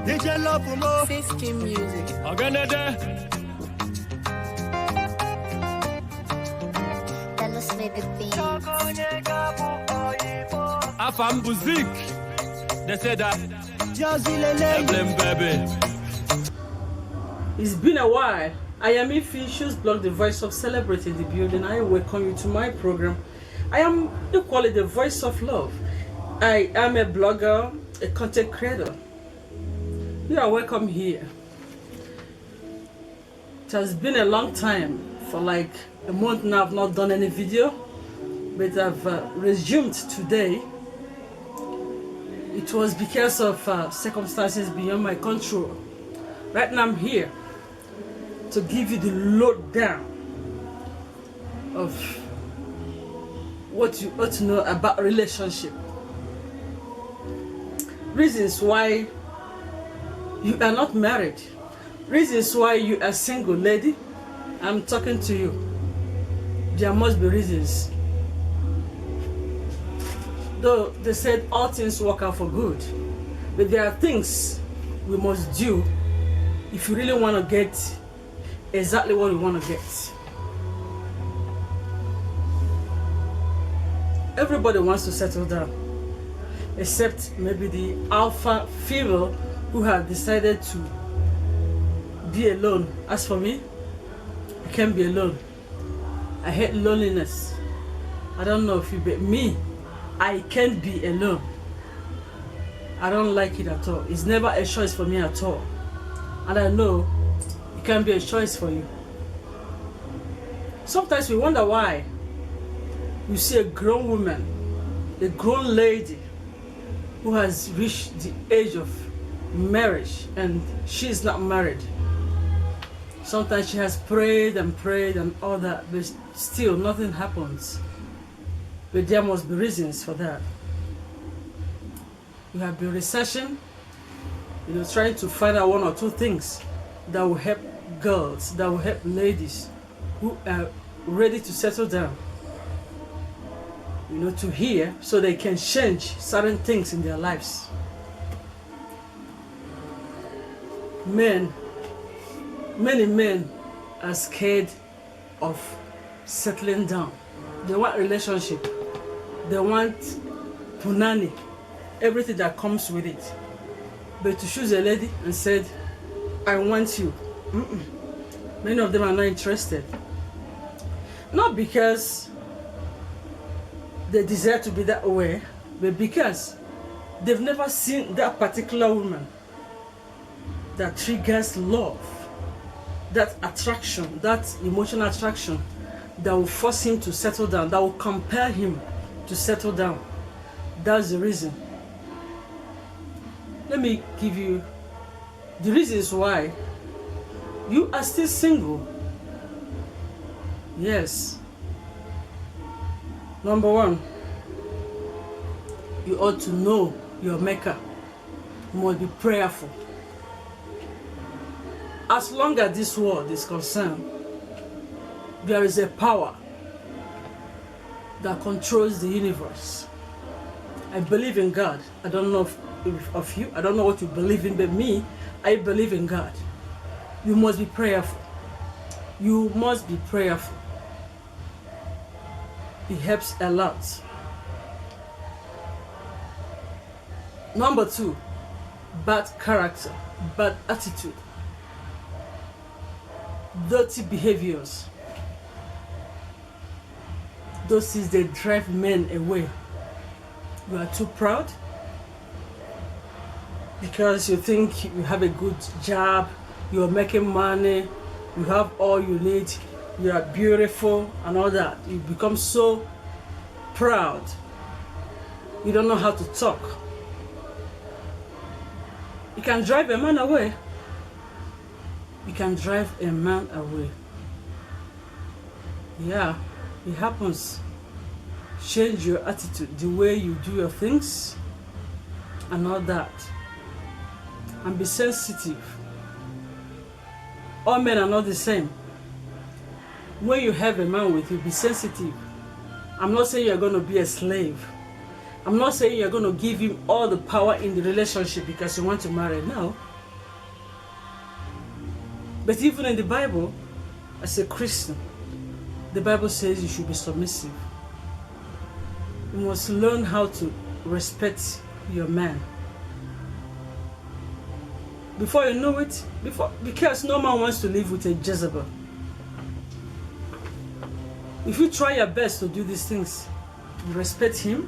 DJ Love Mo. System music. Dallas baby beats. Afam Buzik. They say that. Jazzy Lele. Emblem baby. It's been a while. I am Ifishu's blog, the voice of celebrity in the building. I welcome you to my program. I am equally the voice of love. I am a blogger, a content creator. You are welcome here. It has been a long time. For like a month now I've not done any video, but I've resumed today. It was because of circumstances beyond my control. Right now I'm here to give you the lowdown of what you ought to know about relationship. Reasons why you are not married. Reasons why you are single, lady. I'm talking to you. There must be reasons. Though they said all things work out for good, but there are things we must do if you really want to get exactly what you want to get. Everybody wants to settle down, except maybe the alpha female who have decided to be alone. As for me, I can't be alone. I hate loneliness. I don't know if you, but me, I can't be alone. I don't like it at all. It's never a choice for me at all. And I know it can be a choice for you. Sometimes we wonder why you see a grown woman, a grown lady who has reached the age of marriage and she is not married. Sometimes she has prayed and all that, but still nothing happens. But there must be reasons for that. You have been researching, trying to find out one or two things that will help girls, that will help ladies who are ready to settle down. To hear so they can change certain things in their lives. Many men are scared of settling down. They want relationship. They want punani, everything that comes with it. But to choose a lady and said, I want you. Many of them are not interested. Not because they desire to be that way, but because they've never seen that particular woman that triggers love, that attraction, that emotional attraction that will force him to settle down, that will compel him to settle down. That's the reason. Let me give you the reasons why you are still single. Yes. Number one, you ought to know your maker. You must be prayerful. As long as this world is concerned, there is a power that controls the universe. I believe in God. I don't know of you. I don't know what you believe in, but me, I believe in God. You must be prayerful. You must be prayerful. It helps a lot. Number two, bad character, bad attitude, dirty behaviors. Those things, they drive men away. You are too proud because you think you have a good job, you are making money, you have all you need, you are beautiful and all that. You become so proud. You don't know how to talk. You can drive a man away. You can drive a man away. Yeah, it happens. Change your attitude, the way you do your things and all that. And be sensitive. All men are not the same. When you have a man with you, be sensitive. I'm not saying you're going to be a slave. I'm not saying you're going to give him all the power in the relationship because you want to marry. No. But even in the Bible, as a Christian, the Bible says you should be submissive. You must learn how to respect your man. Before you know it, because no man wants to live with a Jezebel. If you try your best to do these things, you respect him.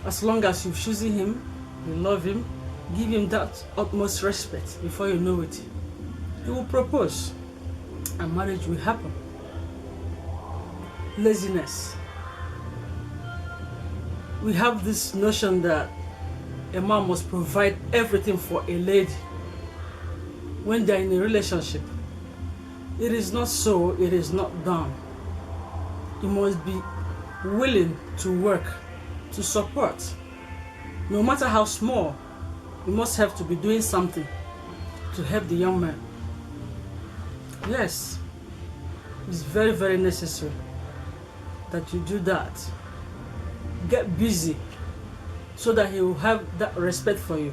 As long as you've chosen him, you love him, give him that utmost respect. Before you know it, he will propose and marriage will happen. Laziness. We have this notion that a man must provide everything for a lady when they're in a relationship. It is not so, it is not done. You must be willing to work, to support. No matter how small, you must have to be doing something to help the young man. Yes, it's very, very necessary that you do that. Get busy so that he will have that respect for you.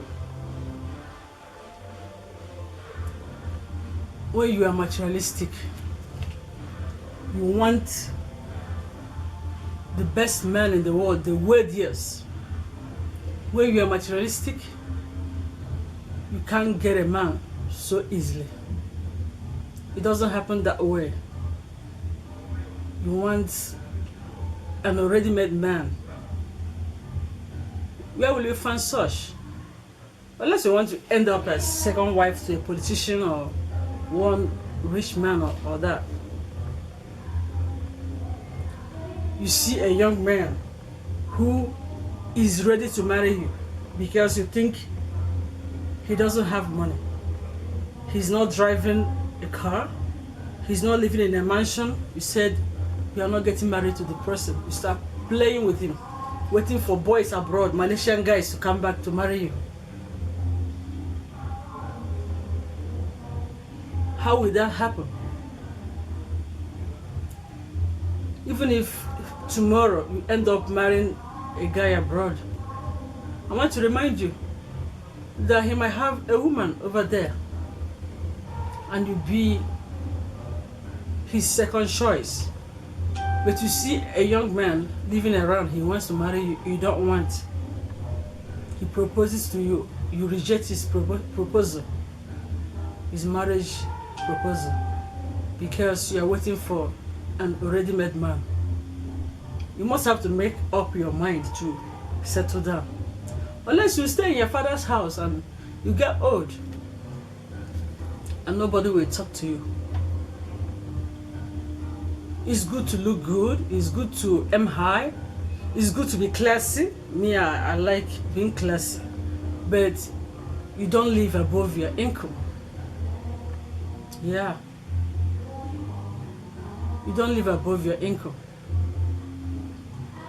When you are materialistic, you want the best man in the world, the wealthiest. When you are materialistic, you can't get a man so easily. It doesn't happen that way. You want an already made man. Where will you find such? Unless you want to end up as second wife to a politician or one rich man or that. You see a young man who is ready to marry you because you think he doesn't have money. He's not driving a car. He's not living in a mansion. You said you are not getting married to the person. You start playing with him, waiting for boys abroad, Malaysian guys to come back to marry you. How will that happen? Even if tomorrow you end up marrying a guy abroad, I want to remind you that he might have a woman over there and you be his second choice. But you see a young man living around, he wants to marry you, you don't want. He proposes to you, you reject his proposal, his marriage proposal, because you are waiting for an already made man. You must have to make up your mind to settle down. Unless you stay in your father's house and you get old and nobody will talk to you. It's good to look good, it's good to aim high, it's good to be classy. Me, I like being classy, but you don't live above your income. Yeah. You don't live above your income.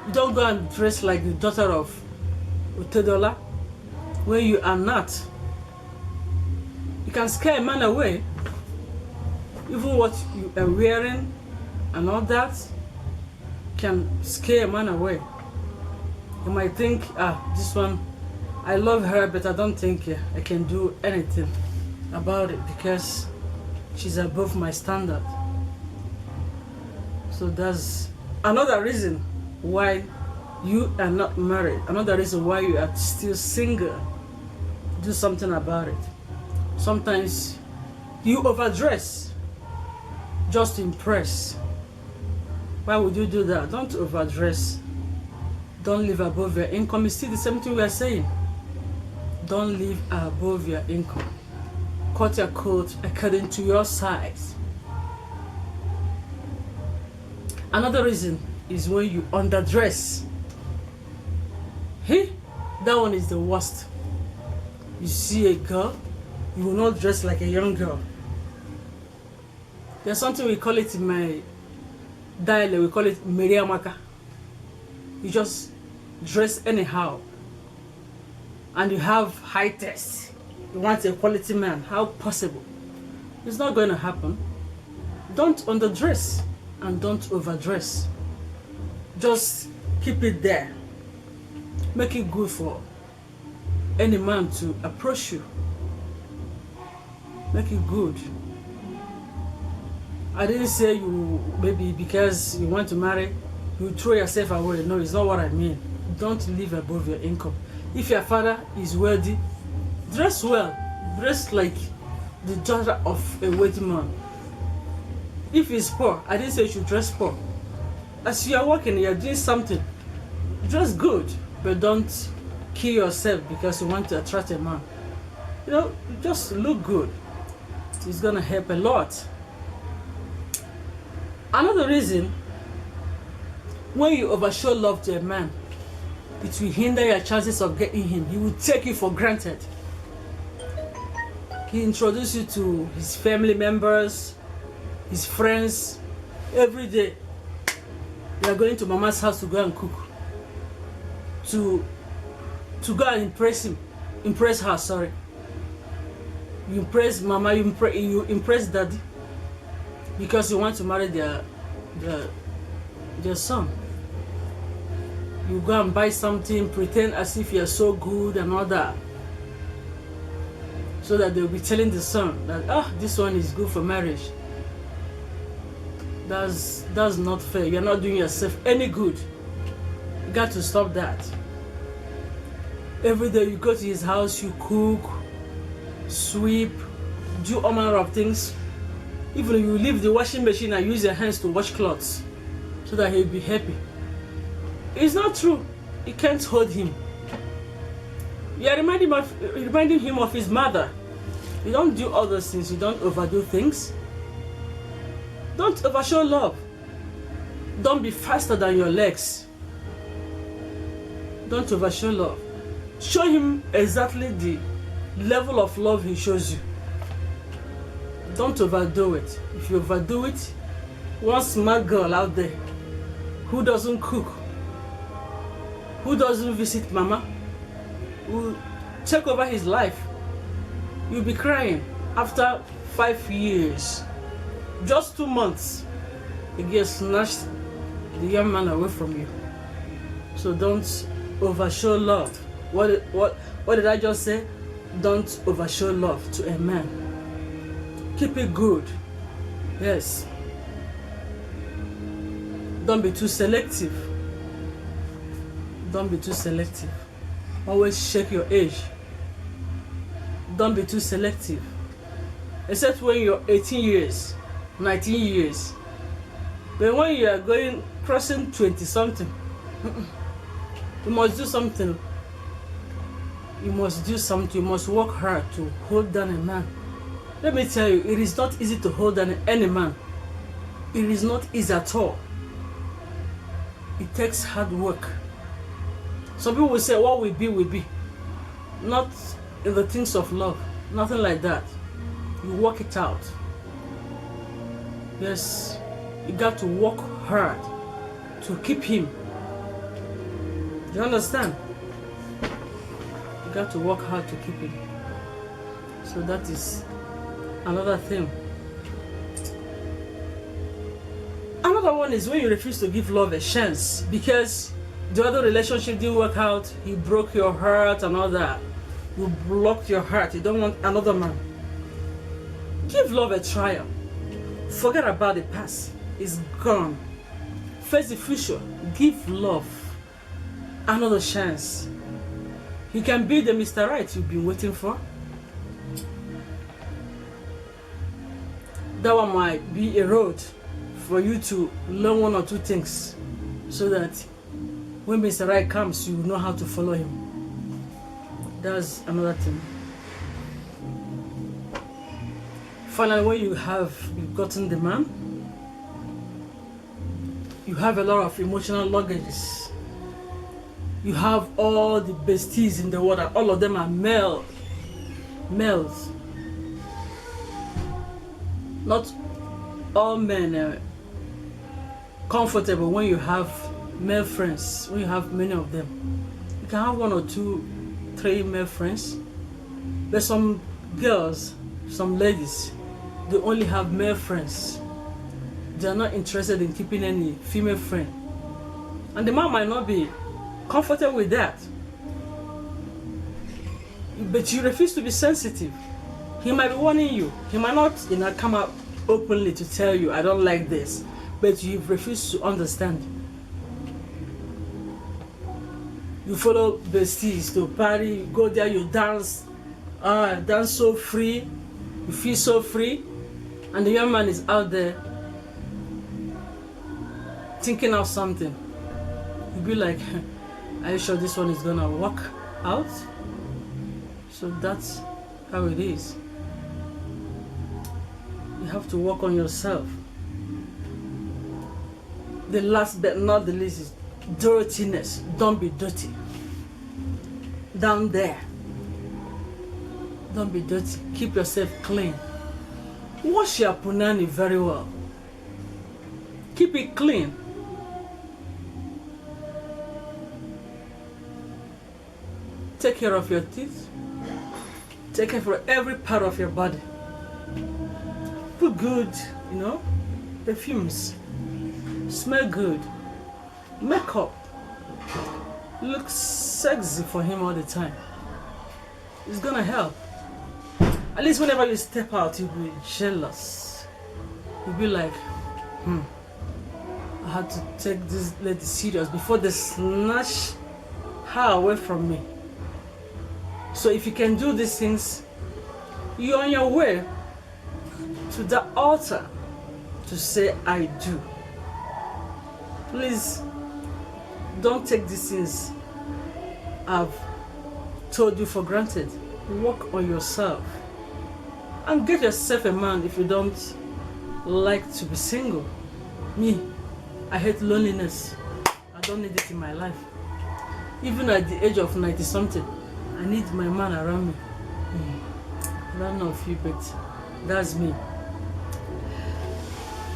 You don't go and dress like the daughter of Otedola when you are not. You can scare a man away. Even what you are wearing and all that can scare a man away. You might think, this one, I love her, but I don't think I can do anything about it because she's above my standard. So that's another reason why you are not married. Another reason why you are still single. Do something about it. Sometimes you overdress just to impress. Why would you do that? Don't overdress. Don't live above your income. It's still the same thing we are saying. Don't live above your income. Cut your coat according to your size. Another reason is when you underdress. That one is the worst. You see a girl, you will not dress like a young girl. There's something we call it in my dialect, we call it Meriamaka. You just dress anyhow. And you have high taste. You want a quality man. How possible? It's not going to happen. Don't underdress and don't overdress. Just keep it there. Make it good for any man to approach you. Make it good. I didn't say you maybe because you want to marry, you throw yourself away. No, it's not what I mean. Don't live above your income. If your father is wealthy, dress well. Dress like the daughter of a wealthy man. If he's poor, I didn't say you should dress poor. As you are working, you are doing something, dress good, but don't kill yourself because you want to attract a man. You know, just look good. It's gonna help a lot. Another reason, when you overshow love to a man, it will hinder your chances of getting him. He will take you for granted. He introduces you to his family members, his friends. Every day you are going to mama's house to go and cook, to go and impress her, sorry. You impress mama, you impress daddy, because you want to marry their son. You go and buy something, pretend as if you're so good and all that, so that they'll be telling the son that this one is good for marriage. That's not fair. You're not doing yourself any good. You got to stop that. Every day you go to his house, you cook, sweep, do all manner of things. Even you leave the washing machine and use your hands to wash clothes so that he'll be happy. It's not true. You can't hold him. You're reminding him of his mother. You don't do all those things. You don't overdo things. Don't overshow love. Don't be faster than your legs. Don't overshow love. Show him exactly the level of love he shows you. Don't overdo it. If you overdo it, one smart girl out there who doesn't cook, who doesn't visit mama, who take over his life, you'll be crying after 5 years. Just 2 months, he gets snatched the young man away from you. So don't overshow love. What did I just say? Don't overshow love to a man. Keep it good. Yes. Don't be too selective. Don't be too selective. Always check your age. Don't be too selective. Except when you're 18 years, 19 years. But when you are crossing 20 something, you must do something. You must do something. You must work hard to hold down a man. Let me tell you, it is not easy to hold down any man. It is not easy at all. It takes hard work. Some people will say, what will be, will be. Not in the things of love. Nothing like that. You work it out. Yes, you got to work hard to keep him. Do you understand? You got to work hard to keep him. So that is another thing. Another one is when you refuse to give love a chance because the other relationship didn't work out, he broke your heart and all that. You blocked your heart, you don't want another man. Give love a trial. Forget about the past. It's gone. Face the future. Give love another chance. He can be the Mr. Right you've been waiting for. That one might be a road for you to learn 1 or 2 things so that when Mr. Right comes, you know how to follow him. That's another thing. Finally, when you've gotten the man, you have a lot of emotional luggages. You have all the besties in the world, and all of them are males. Not all men are comfortable when you have male friends, when you have many of them. You can have 1 or 2, 3 male friends. There's some girls, some ladies, they only have male friends. They are not interested in keeping any female friend. And the man might not be comfortable with that. But you refuse to be sensitive. He might be warning you. He might not, come out openly to tell you, I don't like this, but you've refused to understand. You follow besties to party, you go there, you dance, dance so free, you feel so free, and the young man is out there thinking of something. You'll be like, are you sure this one is gonna work out? So that's how it is. You have to work on yourself. The last but not the least is dirtiness. Don't be dirty. Down there. Don't be dirty. Keep yourself clean. Wash your punani very well. Keep it clean. Take care of your teeth. Take care of every part of your body. Put good, perfumes. Smell good. Makeup. Look sexy for him all the time. It's gonna help. At least whenever you step out, you'll be jealous. You'll be like, I had to take this lady serious before they snatch her away from me. So if you can do these things, you're on your way to the altar to say, I do. Please, don't take these things I've told you for granted. Work on yourself. And get yourself a man if you don't like to be single. Me, I hate loneliness. I don't need it in my life. Even at the age of 90-something, I need my man around me. I don't know if you, but that's me.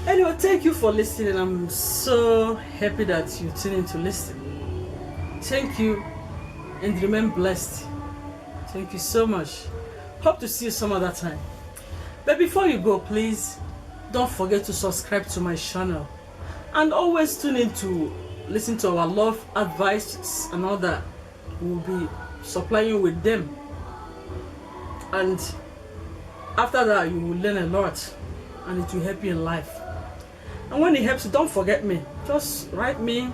Anyway, thank you for listening. I'm so happy that you tuned in to listen. Thank you and remain blessed. Thank you so much. Hope to see you some other time. But before you go, please don't forget to subscribe to my channel and always tune in to listen to our love advice and all that. We'll be supplying you with them, and after that you will learn a lot and it will help you in life. And when it helps you, don't forget me. Just write me,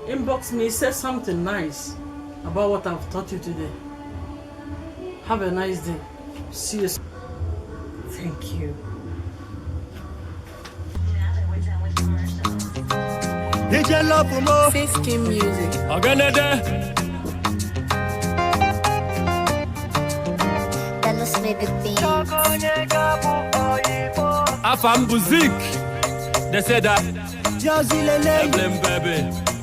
inbox me, say something nice about what I've taught you today. Have a nice day. See you soon. Thank you. DJ Love Mo. Fisky music. Aganede. Dallas baby beans. Afam Buzik. They say that. Jazzy Lele. Emblem baby.